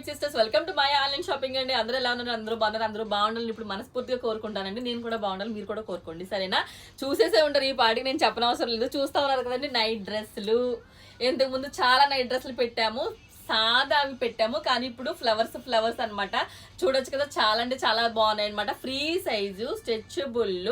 Sweet sisters, welcome to my online shopping అండి. అందరూ ఎలా ఉన్నారు? అందరూ బాగున్నారు. అందరూ బాగుండాలని ఇప్పుడు మనస్ఫూర్తిగా కోరుకుంటానండి. నేను కూడా బాగుండాలి, మీరు కూడా కోరుకోండి, సరేనా? చూసేసే ఉంటారు, ఈ పాటికి నేను చెప్పనవసరం లేదు. చూస్తా ఉన్నారు కదండి నైట్ డ్రెస్సులు. ఇంతకు ముందు చాలా నైట్ డ్రెస్సులు పెట్టాము, సాదా అవి పెట్టాము, కానీ ఇప్పుడు ఫ్లవర్స్ అన్నమాట. చూడొచ్చు కదా, చాలా అంటే చాలా బాగున్నాయి అనమాట. ఫ్రీ సైజు, స్ట్రెచబుల్,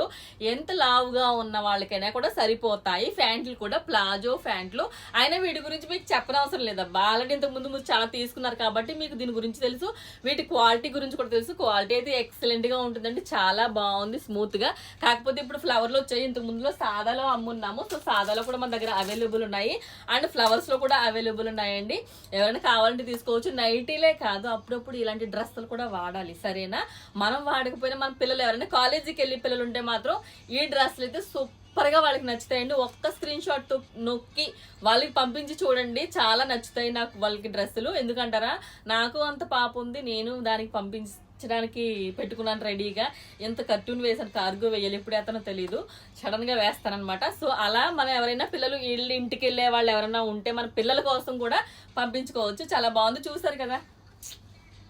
ఎంత లావుగా ఉన్న వాళ్ళకైనా కూడా సరిపోతాయి. ప్యాంట్లు కూడా ప్లాజో ప్యాంట్లు. అయినా వీటి గురించి మీకు చెప్పనవసరం లేదబ్బా, ఆల్రెడీ ఇంతకు ముందు మీరు చాలా తీసుకున్నారు కాబట్టి మీకు దీని గురించి తెలుసు. వీటి క్వాలిటీ గురించి కూడా తెలుసు. క్వాలిటీ అయితే ఎక్సలెంట్ గా ఉంటుందండి, చాలా బాగుంది, స్మూత్ గా. కాకపోతే ఇప్పుడు ఫ్లవర్లు వచ్చాయి, ఇంతకు ముందులో సాదాలో అమ్మున్నాము. సో సాదాలో కూడా మన దగ్గర అవైలబుల్ ఉన్నాయి, అండ్ ఫ్లవర్స్ లో కూడా అవైలబుల్ ఉన్నాయండి. ఎవరైనా కావాలంటే తీసుకోవచ్చు. నైటీలే కాదు, అప్పుడప్పుడు ఇలాంటి డ్రెస్సులు కూడా వాడాలి, సరేనా? మనం వాడకపోయినా మన పిల్లలు ఎవరైనా కాలేజీకి వెళ్ళి పిల్లలు ఉంటే మాత్రం ఈ డ్రెస్సులు అయితే సూపర్ గా వాళ్ళకి నచ్చుతాయండి. ఒక్క స్క్రీన్ షాట్ నొక్కి వాళ్ళకి పంపించి చూడండి, చాలా నచ్చుతాయి నాకు వాళ్ళకి డ్రెస్సులు. ఎందుకంటారా, నాకు అంత పాప ఉంది, నేను దానికి పంపించడానికి పెట్టుకున్నాను రెడీగా. ఎంత కర్టూన్ వేసాను, కార్గో వేయాలి, ఎప్పుడు వేస్తానో తెలియదు, సడన్ గా వేస్తానమాట. సో అలా మనం ఎవరైనా పిల్లలు వీళ్ళు ఇంటికి వెళ్ళే వాళ్ళు ఎవరైనా ఉంటే మన పిల్లల కోసం కూడా పంపించుకోవచ్చు. చాలా బాగుంది, చూసారు కదా.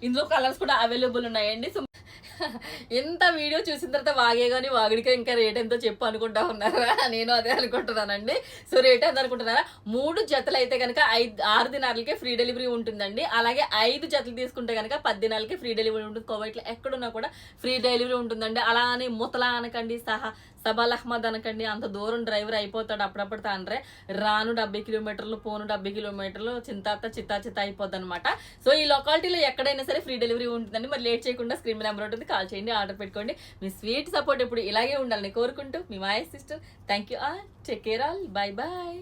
ఇందులో కలర్స్ కూడా అవైలబుల్ ఉన్నాయండి. సో ఎంత వీడియో చూసిన తర్వాత వాగే కానీ వాగుడికే ఇంకా రేట్ ఎంతో చెప్పు అనుకుంటా ఉన్నారా? నేను అదే అనుకుంటున్నానండి. సో రేట్ ఎంత అనుకుంటున్నారా? 3 జతలు అయితే కనుక 6 దినాలకే ఫ్రీ డెలివరీ ఉంటుందండి. అలాగే 5 జతలు తీసుకుంటే కనుక 10 దినాలకే ఫ్రీ డెలివరీ ఉంటుంది. కోవైట్లో ఎక్కడున్నా కూడా ఫ్రీ డెలివరీ ఉంటుందండి. అలా అని ముతలా అనకండి, సబాల్ అహ్మద్ అనకండి, అంత దూరం డ్రైవర్ అయిపోతాడు అప్పుడప్పుడు తాండ్రే. రాను 70 కిలోమీటర్లు, పోను 70 కిలోమీటర్లు, చిత్తా అయిపోద్ది అనమాట. సో ఈ లొకాలిటీలో ఎక్కడైనా సరే ఫ్రీ డెలివరీ ఉంటుందండి. మరి లేట్ చేయకుండా స్క్రీన్ నెంబర్ ఉంటుంది, కాల్ చేయండి, ఆర్డర్ పెట్టుకోండి. మీ స్వీట్ సపోర్ట్ ఇప్పుడు ఇలాగే ఉండాలని కోరుకుంటూ మీ my sister. Thank you all, take care all, bye bye.